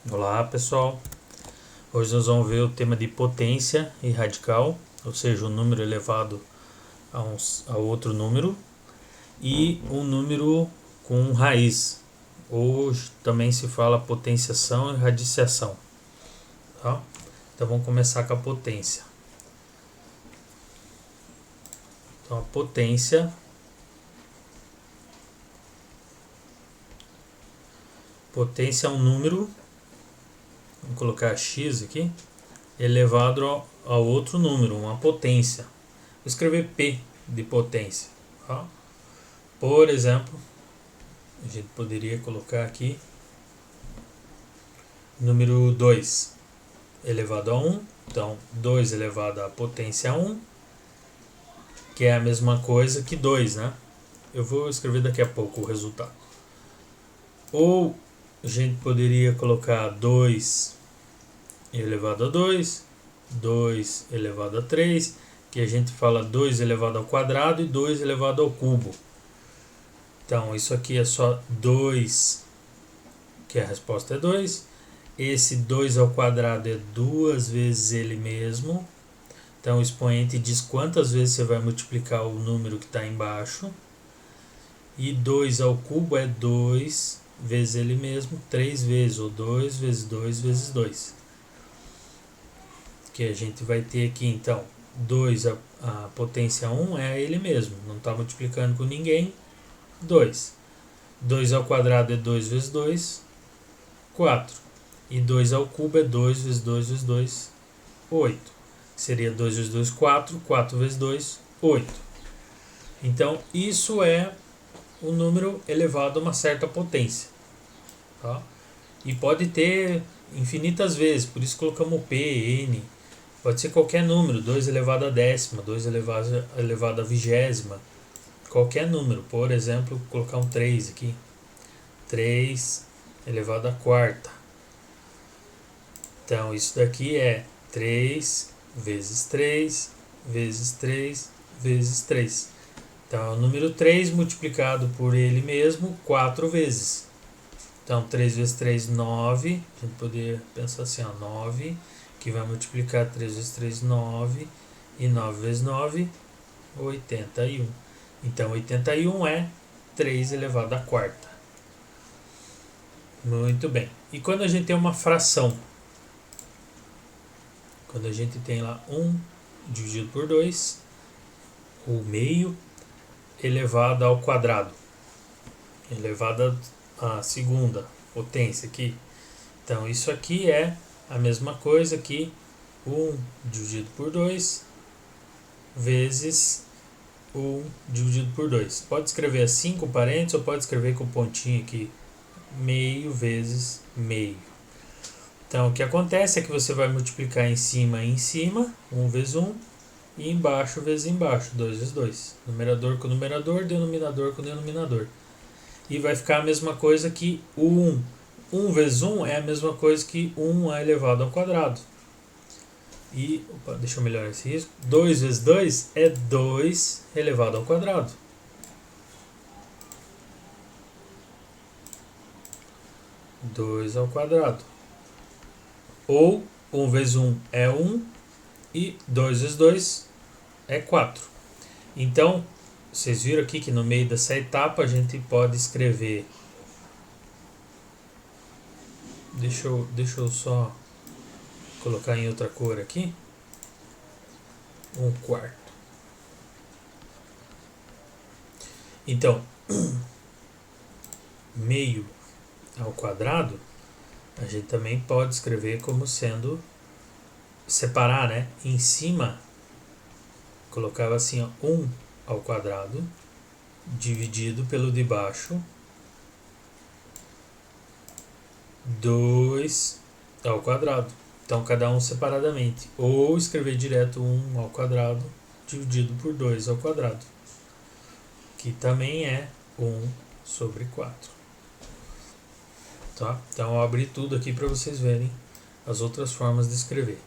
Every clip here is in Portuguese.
Olá pessoal, hoje nós vamos ver o tema de potência e radical, ou seja, um número elevado a outro número e um número com raiz, ou também se fala potenciação e radiciação. Tá? Então vamos começar com a potência. Então a potência é um número, vamos colocar x aqui, elevado a outro número, uma potência. Vou escrever P de potência. Tá? Por exemplo, a gente poderia colocar aqui número 2 elevado a 1. Então, 2 elevado à potência a 1, que é a mesma coisa que 2, né? Eu vou escrever daqui a pouco o resultado. Ou a gente poderia colocar 2 elevado a 2, 2 elevado a 3, que a gente fala 2 elevado ao quadrado e 2 elevado ao cubo. Então, isso aqui é só 2, que a resposta é 2. Esse 2 ao quadrado é 2 vezes ele mesmo. Então, o expoente diz quantas vezes você vai multiplicar o número que está embaixo. E 2 ao cubo é 2 vezes ele mesmo, 3 vezes, ou 2 vezes 2 vezes 2. Que a gente vai ter aqui, então, 2 a potência 1 é ele mesmo, não está multiplicando com ninguém. 2. 2 ao quadrado é 2 vezes 2, 4. E 2 ao cubo é 2 vezes 2 vezes 2, 8. Seria 2 vezes 2, 4. 4 vezes 2, 8. Então, isso é um número elevado a uma certa potência. Tá? E pode ter infinitas vezes, por isso colocamos P, N. Pode ser qualquer número, 2 elevado a décima, 2 elevado a vigésima. Qualquer número, por exemplo, colocar um 3 aqui. 3 elevado à quarta. Então, isso daqui é 3 vezes 3 vezes 3 vezes 3. Então, é o número 3 multiplicado por ele mesmo 4 vezes. Então, 3 vezes 3, 9. A gente poderia pensar assim, ó, 9, que vai multiplicar 3 vezes 3, 9. E 9 vezes 9, 81. Então, 81 é 3 elevado à quarta. Muito bem. E quando a gente tem uma fração? Quando a gente tem lá 1 dividido por 2, o meio elevado ao quadrado. Elevado à segunda potência aqui. Então, isso aqui é a mesma coisa que 1 dividido por 2 vezes 1 dividido por 2. Pode escrever assim com parênteses ou pode escrever com pontinho aqui. Meio vezes meio. Então, o que acontece é que você vai multiplicar em cima, 1 vezes 1, e embaixo vezes embaixo, 2 vezes 2. Numerador com numerador, denominador com denominador. E vai ficar a mesma coisa que o 1. 1 vezes 1 é a mesma coisa que 1 elevado ao quadrado. E, deixa eu melhorar esse risco. 2 vezes 2 é 2 elevado ao quadrado. Dois ao quadrado. Ou 1 vezes 1 é 1 e 2 vezes 2 é 4. Então, vocês viram aqui que no meio dessa etapa a gente pode escrever. Deixa eu só colocar em outra cor aqui. 1/4. Então, meio ao quadrado, a gente também pode escrever como sendo separar, né? Em cima, colocava assim, ó, 1 ao quadrado dividido pelo de baixo, 2 ao quadrado. Então, cada um separadamente. Ou escrever direto 1 ao quadrado dividido por 2 ao quadrado, que também é 1 sobre 4. Tá? Então, eu abri tudo aqui para vocês verem as outras formas de escrever.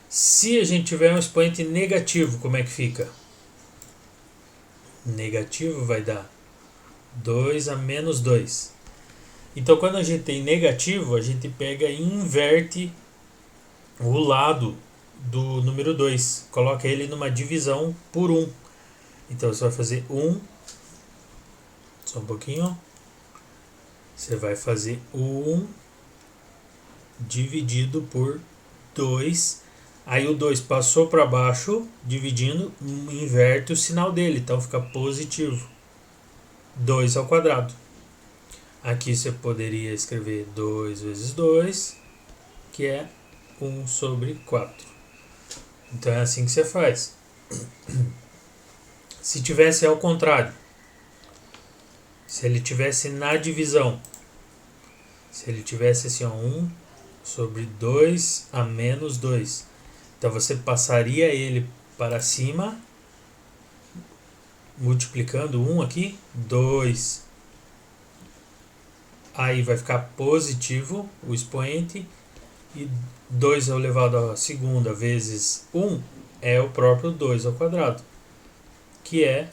Se a gente tiver um expoente negativo, como é que fica? Negativo vai dar 2 a menos 2. Então, quando a gente tem negativo, a gente pega e inverte o lado do número 2. Coloca ele numa divisão por 1. Então, você vai fazer 1. Só um pouquinho. Você vai fazer 1 dividido por 2. Aí o 2 passou para baixo, dividindo, inverte o sinal dele. Então, fica positivo. 2 ao quadrado. Aqui você poderia escrever 2 vezes 2, que é 1 sobre 4. Então é assim que você faz. Se tivesse ao contrário, se ele tivesse na divisão, se ele tivesse assim, ó, 1 sobre 2 a menos 2. Então você passaria ele para cima, multiplicando 1 aqui, 2. Aí vai ficar positivo o expoente, e 2 elevado à segunda vezes 1 é o próprio 2 ao quadrado, que é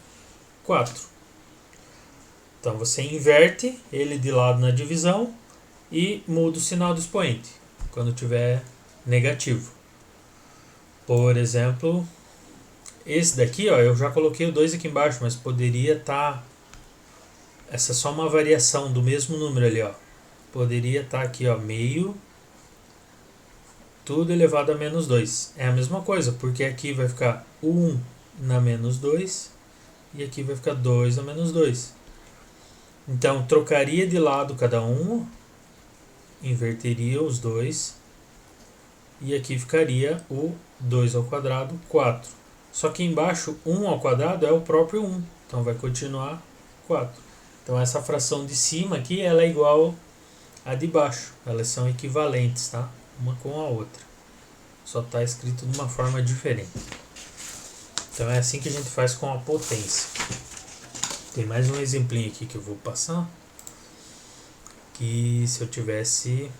4. Então você inverte ele de lado na divisão e muda o sinal do expoente quando tiver negativo. Por exemplo, esse daqui, ó, eu já coloquei o 2 aqui embaixo, mas poderia estar... essa é só uma variação do mesmo número ali, ó. Poderia estar aqui, ó, meio, tudo elevado a menos 2. É a mesma coisa, porque aqui vai ficar 1 na menos 2 e aqui vai ficar 2 na menos 2. Então, trocaria de lado cada um, inverteria os dois, e aqui ficaria o 2 ao quadrado, 4. Só que embaixo, 1 ao quadrado é o próprio 1, então vai continuar 4. Então, essa fração de cima aqui, ela é igual à de baixo, elas são equivalentes, tá? Uma com a outra. Só está escrito de uma forma diferente. Então, é assim que a gente faz com a potência. Tem mais um exemplinho aqui que eu vou passar. Que se eu tivesse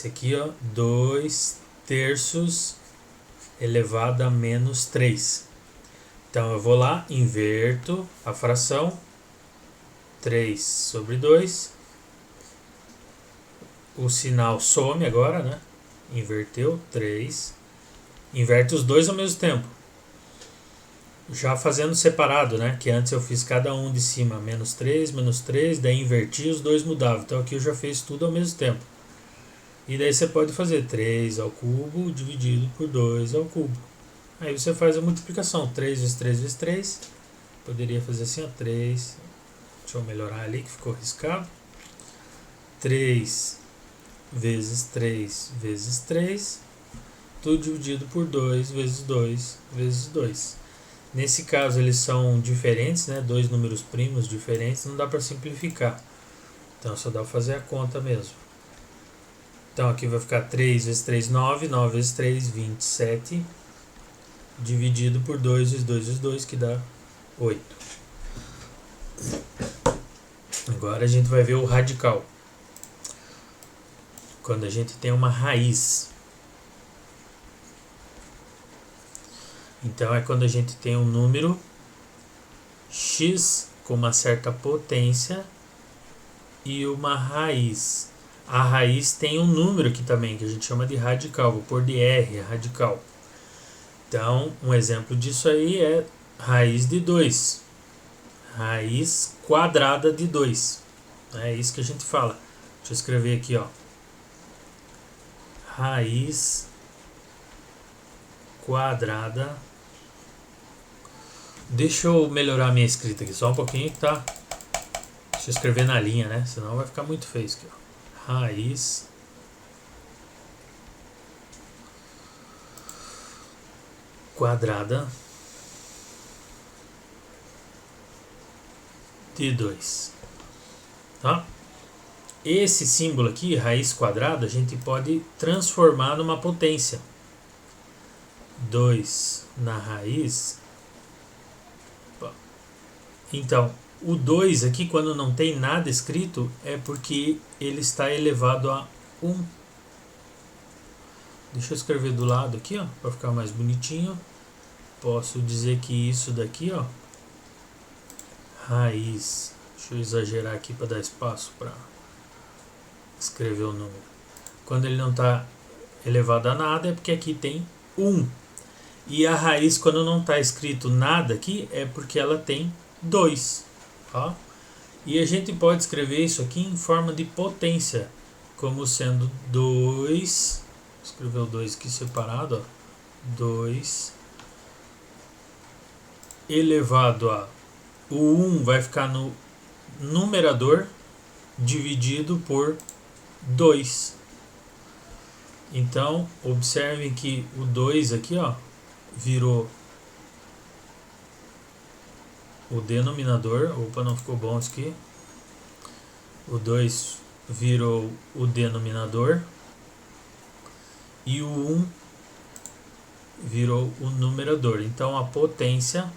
aqui, ó, 2 terços elevado a menos 3. Então eu vou lá, inverto a fração, 3 sobre 2. O sinal some agora, né? Inverteu, 3. Inverte os dois ao mesmo tempo. Já fazendo separado, né? Que antes eu fiz cada um de cima, menos 3, daí inverti, os dois mudavam. Então aqui eu já fiz tudo ao mesmo tempo. E daí você pode fazer 3 ao cubo dividido por 2 ao cubo. Aí você faz a multiplicação, 3 vezes 3 vezes 3. Poderia fazer assim, ó, 3. Deixa eu melhorar ali que ficou riscado. 3 vezes 3 vezes 3. Tudo dividido por 2 vezes 2 vezes 2. Nesse caso eles são diferentes, né? Dois números primos diferentes, não dá para simplificar. Então só dá para fazer a conta mesmo. Então aqui vai ficar 3 vezes 3, 9. 9 vezes 3, 27. Dividido por 2 vezes 2 vezes 2, que dá 8. Agora a gente vai ver o radical. Quando a gente tem uma raiz. Então é quando a gente tem um número x com uma certa potência e uma raiz. A raiz tem um número aqui também, que a gente chama de radical. Vou pôr de R, radical. Então, um exemplo disso aí é raiz de 2. Raiz quadrada de 2. É isso que a gente fala. Deixa eu escrever aqui, ó. Raiz quadrada. Deixa eu melhorar a minha escrita aqui só um pouquinho, tá? Deixa eu escrever na linha, né? Senão vai ficar muito feio isso aqui, ó. Raiz quadrada de 2. Tá? Esse símbolo aqui, raiz quadrada, a gente pode transformar numa potência. 2 na raiz. Então, o 2 aqui, quando não tem nada escrito, é porque ele está elevado a 1. Deixa eu escrever do lado aqui, ó, para ficar mais bonitinho. Posso dizer que isso daqui, ó, raiz, Deixa eu exagerar aqui para dar espaço para escrever o número. Quando ele não está elevado a nada é porque aqui tem 1. E a raiz, quando não está escrito nada aqui, é porque ela tem 2. Tá? E a gente pode escrever isso aqui em forma de potência, como sendo 2. Vou escrever o 2 aqui separado. 2 elevado a... O 1 vai ficar no numerador dividido por 2. Então, observem que o 2 aqui, ó, virou o denominador. Opa, não ficou bom isso aqui. O 2 virou o denominador e o 1 virou o numerador. Então, a potência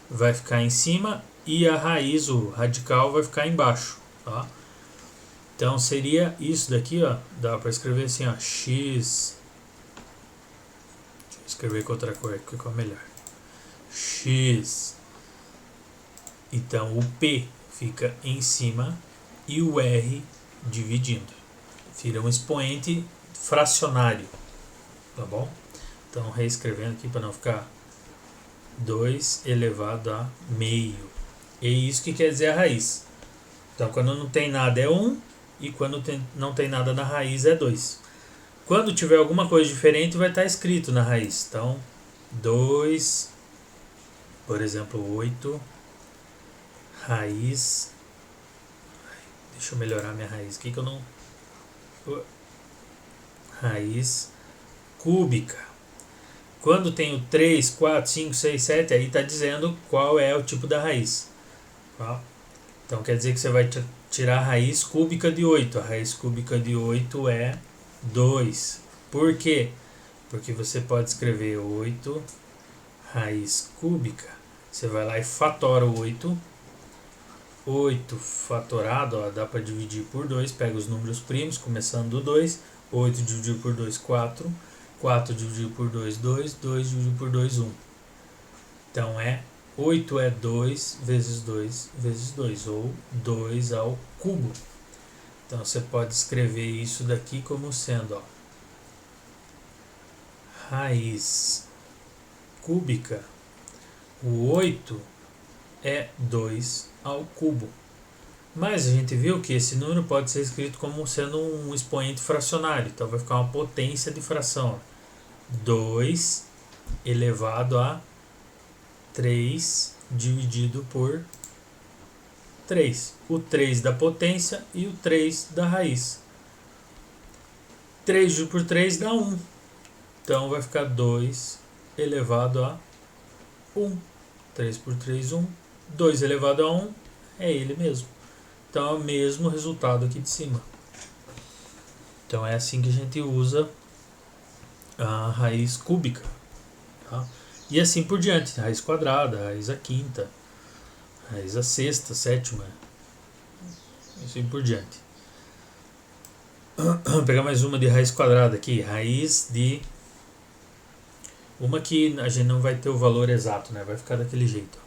vai ficar em cima e a raiz, o radical, vai ficar embaixo, tá? Então seria isso daqui, ó. Dá para escrever assim, ó, x. Deixa eu escrever com outra cor que ficou melhor. X. Então o P fica em cima e o R dividindo. Vira um expoente fracionário, tá bom? Então reescrevendo aqui para não ficar 2 elevado a meio. É isso que quer dizer a raiz. Então quando não tem nada é 1. E quando não tem nada na raiz é 2. Quando tiver alguma coisa diferente vai estar escrito na raiz. Então 2, por exemplo, 8 raiz. Deixa eu melhorar minha raiz aqui que eu não... Raiz cúbica. Quando tem o 3, 4, 5, 6, 7, aí está dizendo qual é o tipo da raiz. Tá? Então quer dizer que você vai tirar a raiz cúbica de 8. A raiz cúbica de 8 é 2. Por quê? Porque você pode escrever 8 raiz cúbica. Você vai lá e fatora o 8. 8 fatorado, ó, dá para dividir por 2. Pega os números primos, começando do 2. 8 dividido por 2, 4. 4 dividido por 2, 2. 2 dividido por 2, 1. Então 8 é 2 vezes 2 vezes 2, ou 2 ao cubo. Então você pode escrever isso daqui como sendo, ó, raiz cúbica. O 8 é 2 ao cubo. Mas a gente viu que esse número pode ser escrito como sendo um expoente fracionário. Então vai ficar uma potência de fração. 2 elevado a 3 dividido por 3. O 3 da potência e o 3 da raiz. 3 dividido por 3 dá 1. Então vai ficar 2 elevado a 1. 3 por 3, 1. 2 elevado a 1 é ele mesmo. Então é o mesmo resultado aqui de cima. Então é assim que a gente usa a raiz cúbica. Tá? E assim por diante. Raiz quadrada, raiz a quinta, raiz a sexta, sétima. Assim por diante. Vou pegar mais uma de raiz quadrada aqui. Raiz de... Uma que a gente não vai ter o valor exato, né? Vai ficar daquele jeito.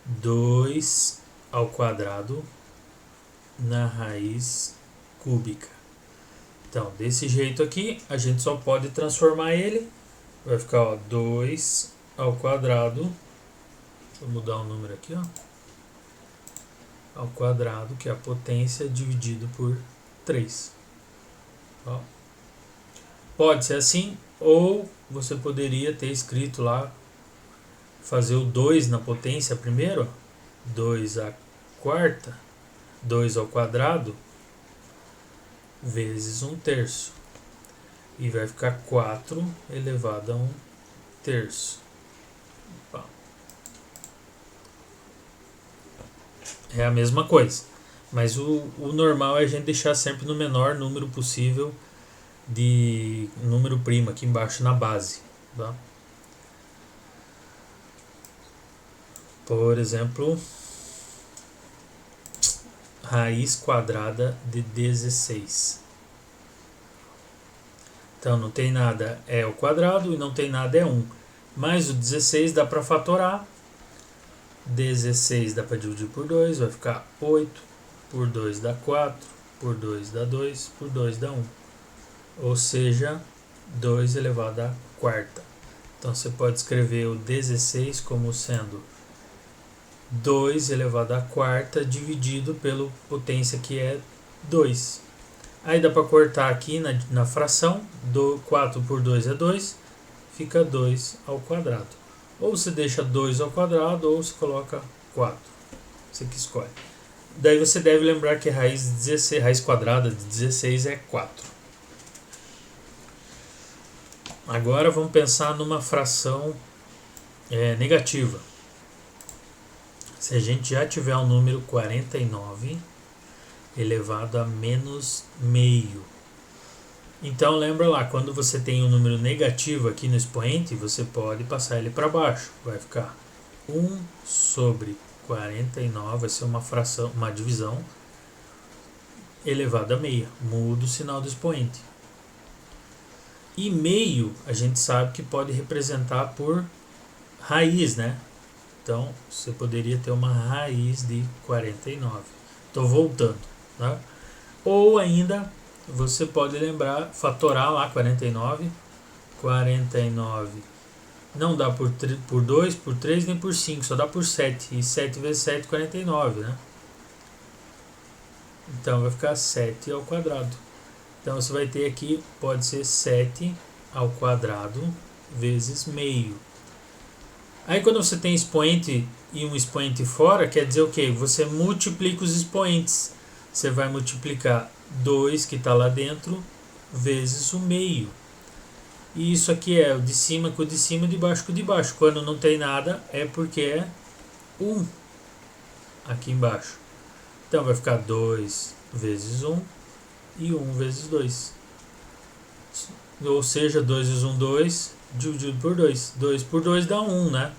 2 ao quadrado na raiz cúbica. Então, desse jeito aqui, a gente só pode transformar ele. Vai ficar, ó, 2 ao quadrado. Deixa eu mudar o número aqui, ó. Ao quadrado, que é a potência, dividido por 3. Ó. Pode ser assim, ou você poderia ter escrito lá, fazer o 2 na potência primeiro, 2 à quarta, 2 ao quadrado, vezes 1/3. E vai ficar 4 elevado a 1/3. É a mesma coisa. Mas o normal é a gente deixar sempre no menor número possível de número primo aqui embaixo na base. Tá? Por exemplo, raiz quadrada de 16. Então não tem nada é o quadrado e não tem nada é 1. Mas o 16 dá para fatorar. 16 dá para dividir por 2, vai ficar 8, por 2 dá 4, por 2 dá 2, por 2 dá 1. Ou seja, 2 elevado à quarta. Então você pode escrever o 16 como sendo 2 elevado à quarta dividido pela potência que é 2. Aí dá para cortar aqui na fração, 4 por 2 é 2, fica 2 ao quadrado. Ou você deixa 2 ao quadrado, ou você coloca 4. Você que escolhe. Daí você deve lembrar que a raiz quadrada de 16 é 4. Agora vamos pensar numa fração negativa. Se a gente já tiver o número 49 elevado a menos meio. Então lembra lá, quando você tem um número negativo aqui no expoente, você pode passar ele para baixo. Vai ficar 1 sobre 49, vai ser uma fração, uma divisão elevado a meia. Muda o sinal do expoente. E meio a gente sabe que pode representar por raiz, né? Então você poderia ter uma raiz de 49. Estou voltando, tá? Ou ainda você pode lembrar, fatorar lá 49. 49 não dá por 2, por 3 nem por 5, só dá por 7. E 7 vezes 7 49, né? Então vai ficar 7 ao quadrado. Então você vai ter aqui, pode ser 7 ao quadrado vezes meio. Aí quando você tem expoente e um expoente fora, quer dizer o quê? Você multiplica os expoentes. Você vai multiplicar 2 que está lá dentro vezes o meio. E isso aqui é o de cima com o de cima, de baixo com o de baixo. Quando não tem nada é porque é 1 aqui embaixo. Então vai ficar 2 vezes 1 e 1 vezes 2. Ou seja, 2 vezes 1, 2, dividido por 2. 2 por 2 dá 1, né?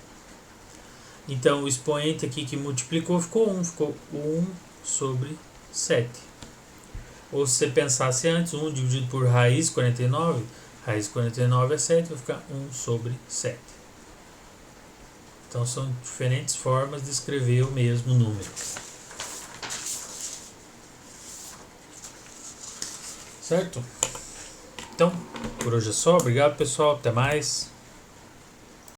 Então o expoente aqui que multiplicou ficou 1. Ficou 1 sobre 7. Ou se você pensasse antes, 1 dividido por raiz 49, raiz 49 é 7, vai ficar 1 sobre 7. Então são diferentes formas de escrever o mesmo número. Certo? Então, por hoje é só. Obrigado, pessoal. Até mais.